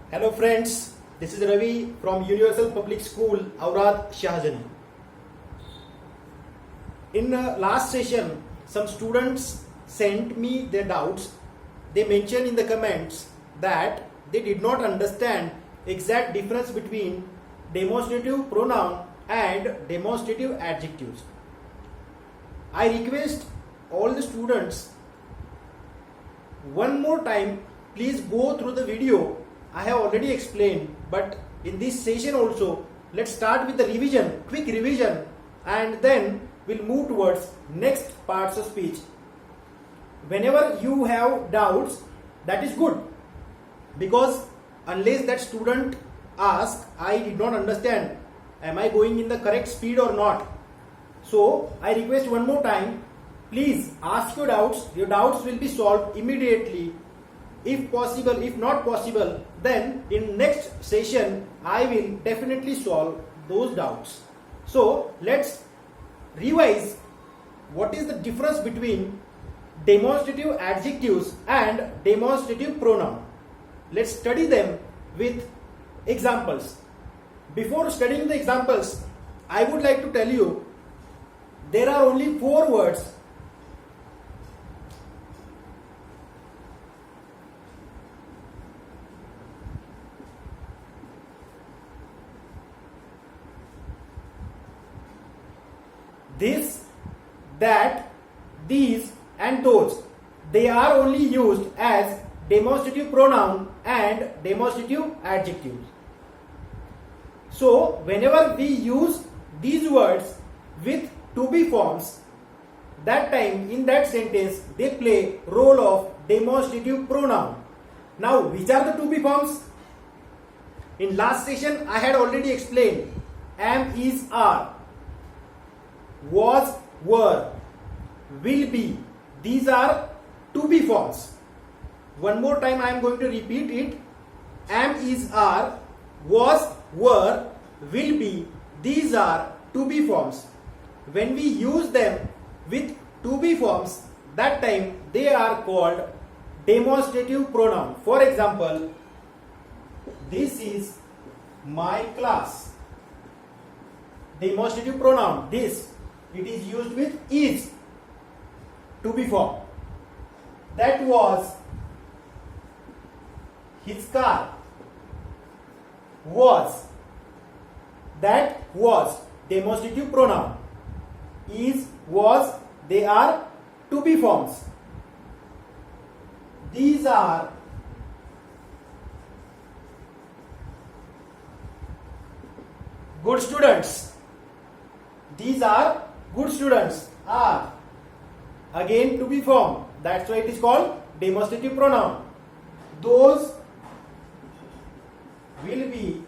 Hello friends, this is Ravi from Universal Public School, Aurad Shahjani. In last session, some students sent me their doubts. They mentioned in the comments that they did not understand exact difference between demonstrative pronoun and demonstrative adjectives. I request all the students one more time, please go through the video. I have already explained, but in this session also, let's start with the revision, quick revision, and then we'll move towards next parts of speech. Whenever you have doubts, that is good, because unless that student asks, I did not understand, am I going in the correct speed or not? So I request one more time, please ask your doubts will be solved immediately. If possible, if not possible, then in next session I will definitely solve those doubts. So let's revise what is the difference between demonstrative adjectives and demonstrative pronoun. Let's study them with examples. Before studying the examples, I would like to tell you there are only 4 words . This, that, these and those, they are only used as demonstrative pronoun and demonstrative adjectives. So whenever we use these words with to be forms, that time in that sentence they play role of demonstrative pronoun. Now which are the to be forms? In last session I had already explained am, is, are, was, were, will be. These are to be forms. One more time I am going to repeat it. Am, is, are, was, were, will be. These are to be forms. When we use them with to be forms, that time they are called demonstrative pronoun. For example, this is my class. Demonstrative pronoun, this. It is used with is, to be form. That was his car. Was. That was, demonstrative pronoun. Is, was, they are to be forms. These are good students. These are good students. Are again to be form. That's why it is called demonstrative pronoun. Those will be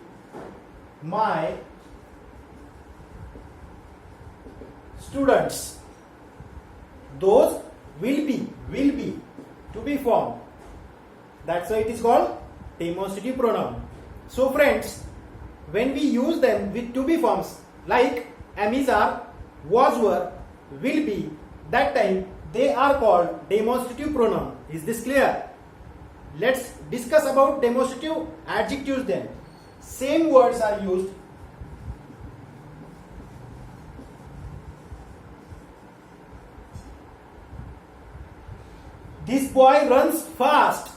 my students. Those will be to be form. That's why it is called demonstrative pronoun. So friends, when we use them with to be forms like am, is, are, was, were, will be, that time they are called demonstrative pronoun. Is this clear? Let's discuss about demonstrative adjectives then. Same words are used. This boy runs fast.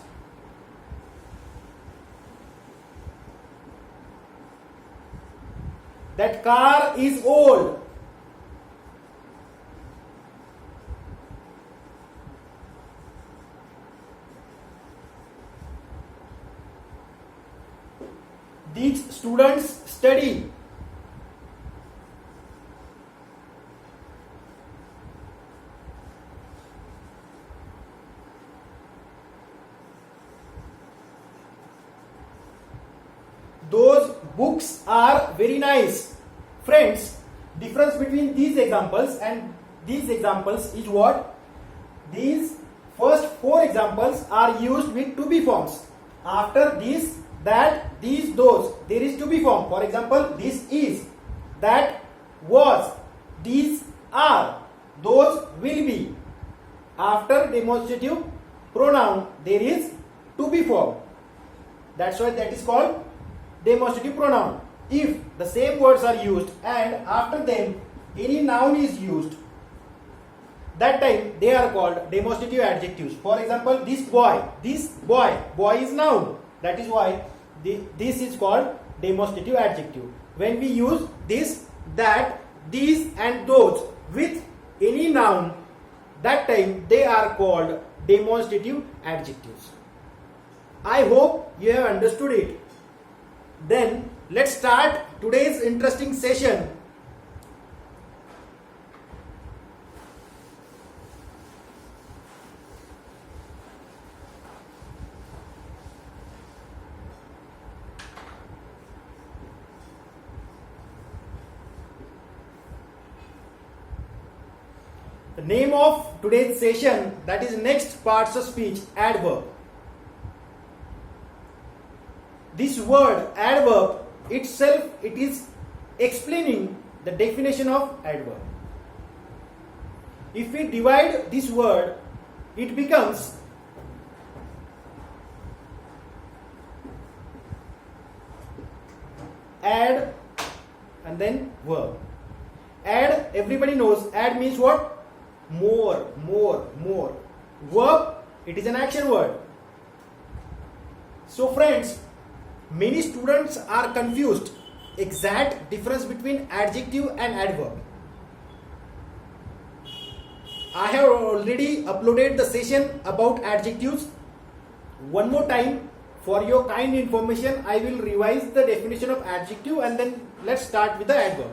That car is old. These students study. Those books are very nice. Friends, difference between these examples and these examples is what? These first 4 examples are used with to be forms. After this, that, these, those, there is to be form. For example, this is, that was, these are, those will be. After demonstrative pronoun, there is to be form. That's why that is called demonstrative pronoun. If the same words are used and after them any noun is used, that time they are called demonstrative adjectives. For example, this boy is noun. That is why this is called demonstrative adjective. When we use this, that, these and those with any noun, that time they are called demonstrative adjectives. I hope you have understood it. Then let's start today's interesting session. The name of today's session, that is next parts of speech, adverb. This word adverb itself, it is explaining the definition of adverb. If we divide this word, it becomes add and then verb. Add, everybody knows, add means what? More. Verb, it is an action word. So friends, many students are confused exact difference between adjective and adverb. I have already uploaded the session about adjectives. One more time, for your kind information, I will revise the definition of adjective and then let's start with the adverb.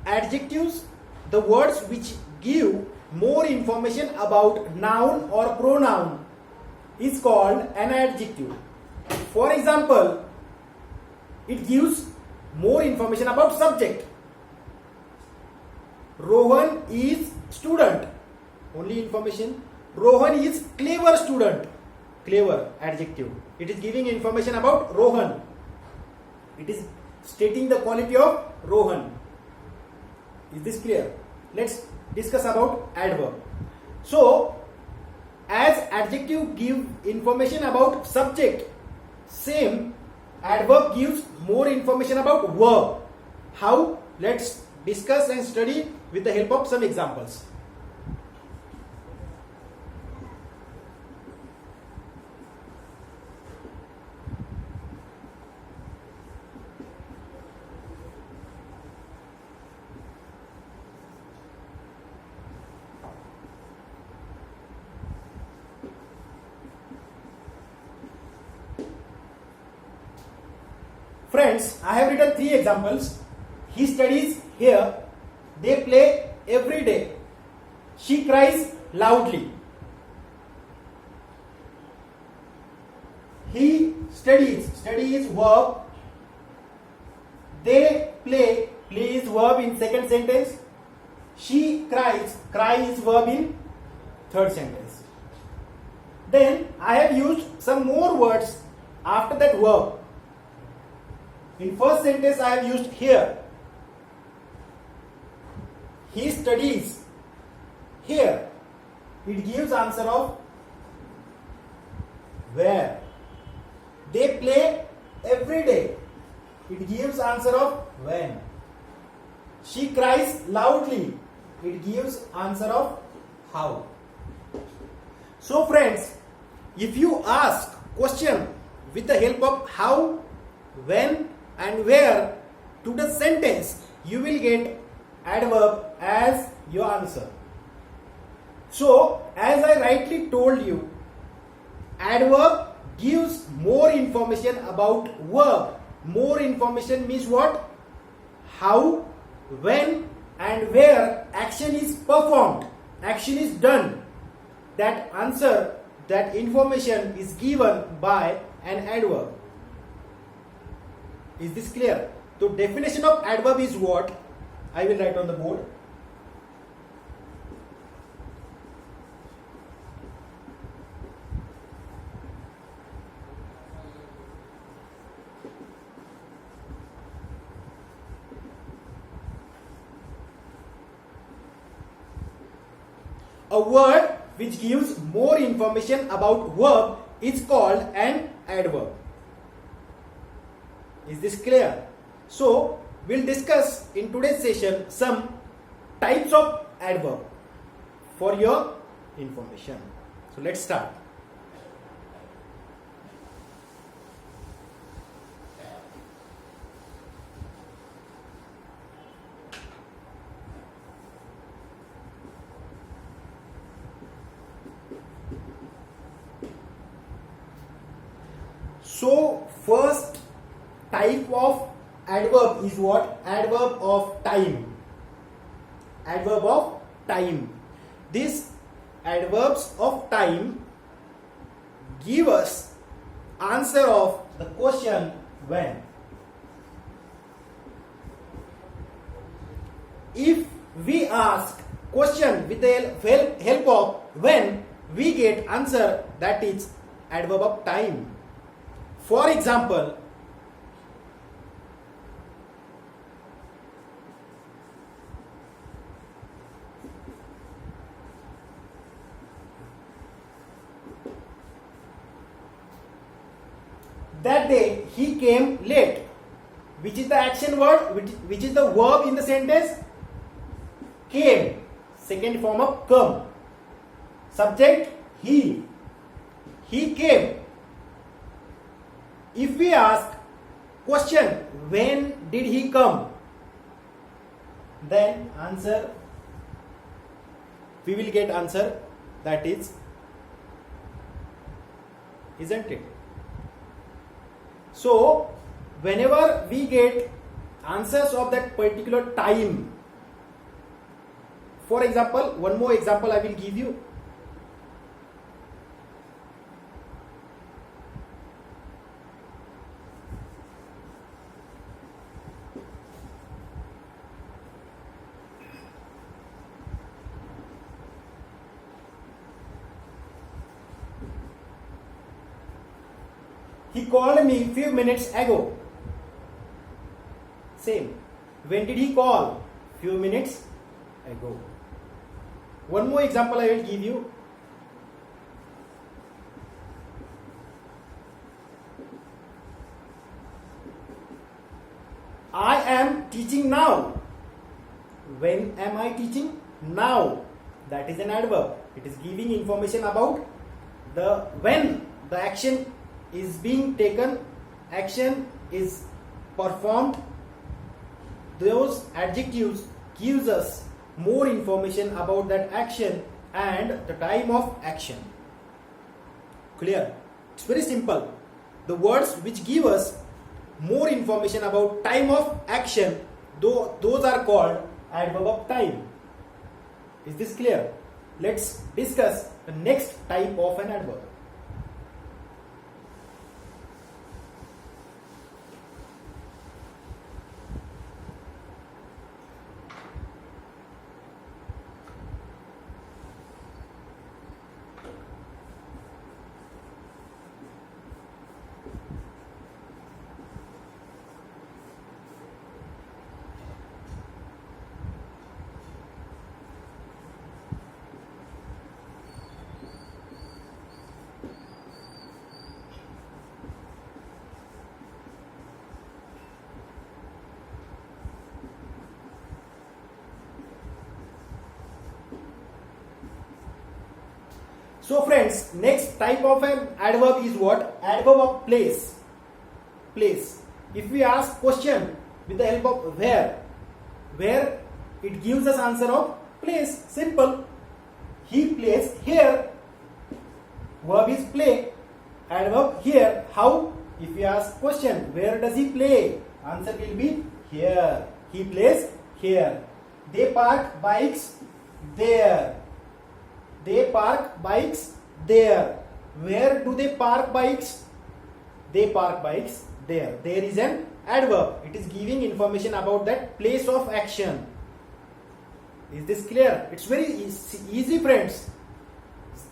Adjectives, the words which give more information about noun or pronoun, is called an adjective. For example, it gives more information about subject. Rohan is student. Only information. Rohan is clever student. Clever, adjective. It is giving information about Rohan. It is stating the quality of Rohan. Is this clear? Let's discuss about adverb. So, as adjective give information about subject, same adverb gives more information about verb. How? Let's discuss and study with the help of some examples. Friends, I have written 3 examples. He studies here. They play every day. She cries loudly. He studies. Study is verb. They play. Play is verb in second sentence. She cries. Cry is verb in third sentence. Then I have used some more words after that verb. In first sentence I have used here. He studies. Here it gives answer of where. They play every day. It gives answer of when. She cries loudly. It gives answer of how. So friends, if you ask question with the help of how, when and where to the sentence, you will get adverb as your answer. So, as I rightly told you, adverb gives more information about verb. More information means what? How, when and where action is performed, action is done. That answer, that information is given by an adverb. Is this clear? So definition of adverb is what? I will write on the board. A word which gives more information about verb is called an adverb. Is this clear? So we'll discuss in today's session some types of adverb for your information. So let's start. So first type of adverb is what? Adverb of time. Adverb of time. These adverbs of time give us answer of the question when. If we ask question with the help of when, we get answer that is adverb of time. For example, that day he came late. Which is the action word? Which is the verb in the sentence? Came. Second form of come. Subject he. He came. If we ask question when did he come, then answer we will get answer that is, isn't it? So whenever we get answers of that particular time, for example, one more example I will give you. He called me few minutes ago. Same. When did he call? Few minutes ago. One more example I will give you. I am teaching now. When am I teaching? Now. That is an adverb. It is giving information about the when the action is being taken, action is performed. Those adjectives gives us more information about that action and the time of action. Clear? It's very simple. The words which give us more information about time of action, those are called adverb of time. Is this clear? Let's discuss the next type of an adverb. So friends, next type of an adverb is what? Adverb of place. Place. If we ask question with the help of where it gives us answer of place. Simple. He plays here. Verb is play. Adverb here. How? If we ask question, where does he play? Answer will be here. He plays here. They park bikes there. They park bikes there. Where do they park bikes? They park bikes there. There is an adverb. It is giving information about that place of action. Is this clear? It's very easy, friends.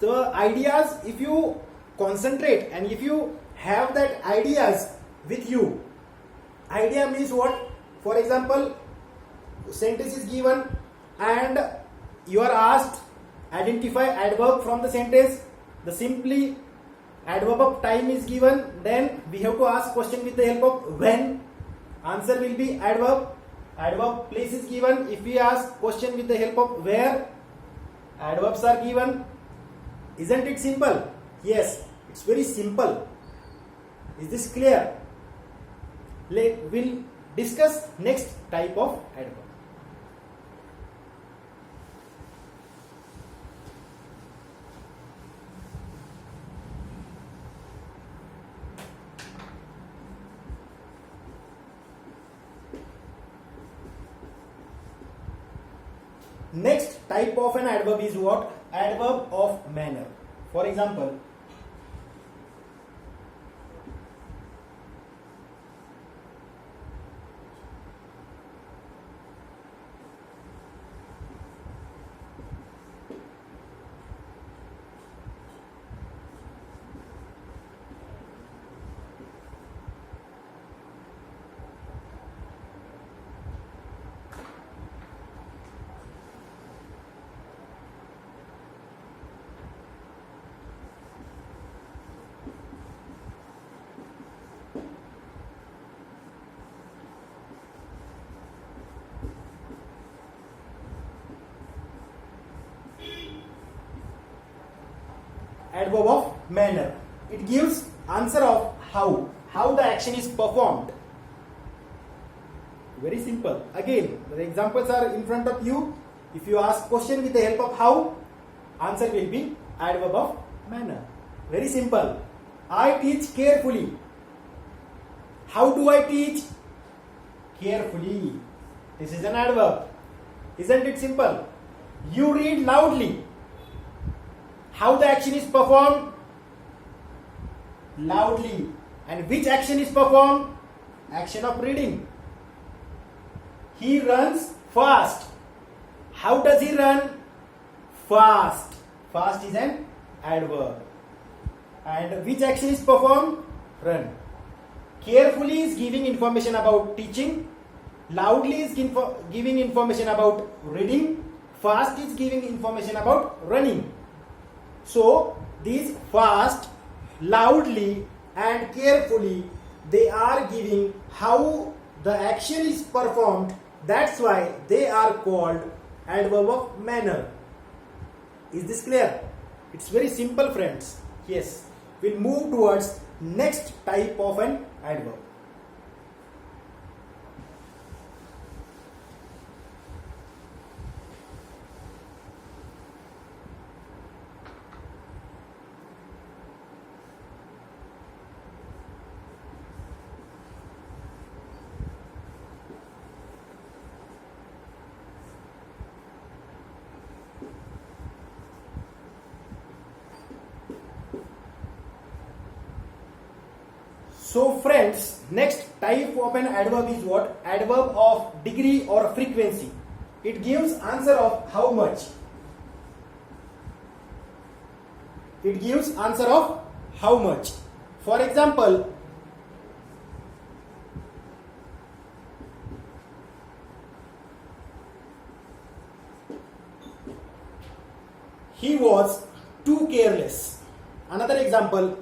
The ideas, if you concentrate and if you have that ideas with you, idea means what? For example, sentence is given and you are asked identify adverb from the sentence. The simply adverb of time is given, then we have to ask question with the help of when. Answer will be adverb. Adverb place is given. If we ask question with the help of where, adverbs are given. Isn't it simple? Yes, it's very simple. Is this clear? We'll discuss next type of adverb. Next type of an adverb is what? Adverb of manner. For example, adverb of manner. It gives answer of how the action is performed. Very simple. Again, the examples are in front of you. If you ask question with the help of how, answer will be adverb of manner. Very simple. I teach carefully. How do I teach? Carefully. This is an adverb. Isn't it simple? You read loudly. How the action is performed? Loudly. And which action is performed? Action of reading. He runs fast. How does he run? Fast. Fast is an adverb. And which action is performed? Run. Carefully is giving information about teaching. Loudly is giving information about reading. Fast is giving information about running. So these fast, loudly and carefully, they are giving how the action is performed. That's why they are called adverb of manner. Is this clear? It's very simple, friends. Yes. We'll move towards next type of an adverb. So friends, next type of an adverb is what? Adverb of degree or frequency. It gives answer of how much. It gives answer of how much. For example, he was too careless. Another example,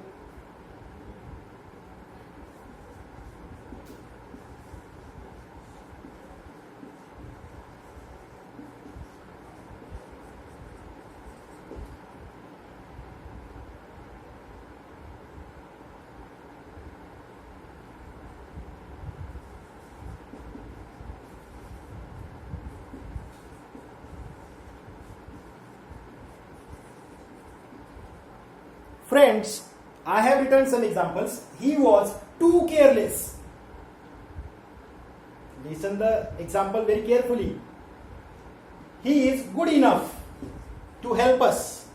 friends, I have written some examples. He was too careless. Listen the example very carefully. He is good enough to help us.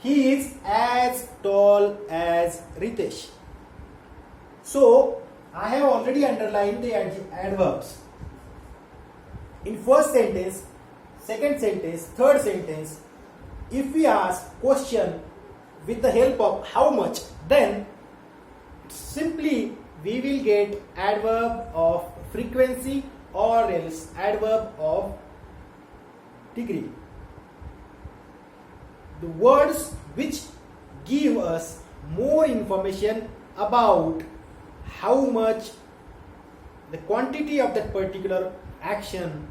He is as tall as Ritesh. So, I have already underlined the adverbs. In first sentence, second sentence, third sentence, if we ask question with the help of how much, then simply we will get adverb of frequency or else adverb of degree. the words which give us more information about how much the quantity of that particular action,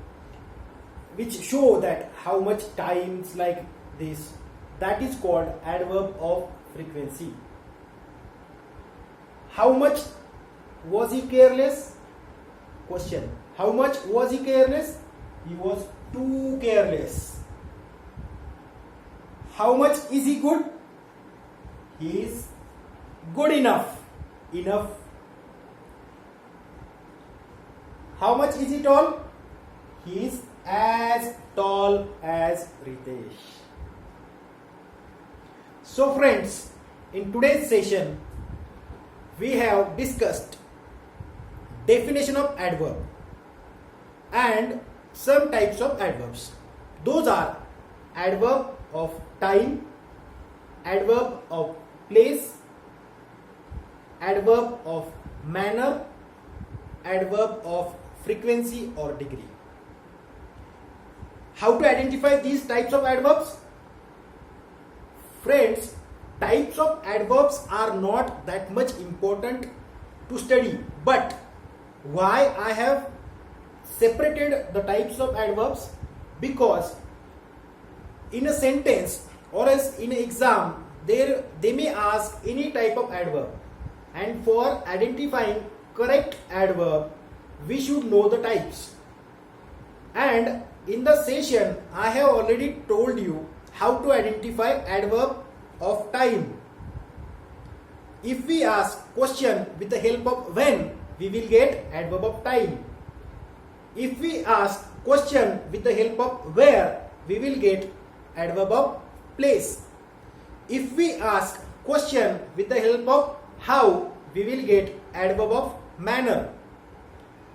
which show that how much times like this, that is called adverb of frequency. How much was he careless? Question. How much was he careless? He was too careless. How much is he good? He is good enough. Enough. How much is he tall? He is as tall as Ritesh. So friends, in today's session, we have discussed definition of adverb and some types of adverbs. Those are adverb of time, adverb of place, adverb of manner, adverb of frequency or degree. How to identify these types of adverbs? Friends, types of adverbs are not that much important to study, but why I have separated the types of adverbs? Because in a sentence or as in an exam, they may ask any type of adverb, and for identifying correct adverb we should know the types. And in the session I have already told you how to identify adverb of time. If we ask question with the help of when, we will get adverb of time. If we ask question with the help of where, we will get adverb of place. If we ask question with the help of how, we will get adverb of manner.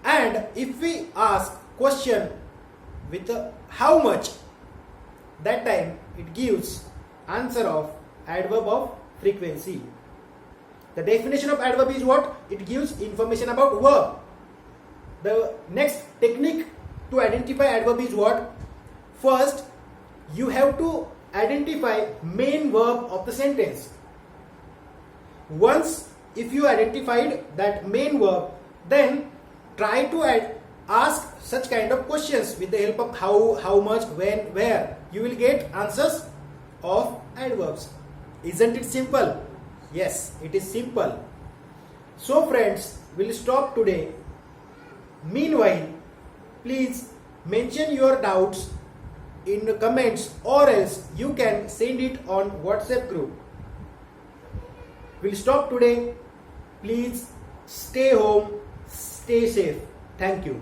And if we ask question with how much, that time it gives answer of adverb of frequency. The definition of adverb is what? It gives information about verb. The next technique to identify adverb is what? First, you have to identify main verb of the sentence. Once if you identified that main verb, then try to ask such kind of questions with the help of how much, when, where. You will get answers of adverbs. Isn't it simple? Yes, it is simple. So friends, we'll stop today. Meanwhile, please mention your doubts in the comments, or else you can send it on WhatsApp group. We'll stop today. Please stay home, stay safe. Thank you.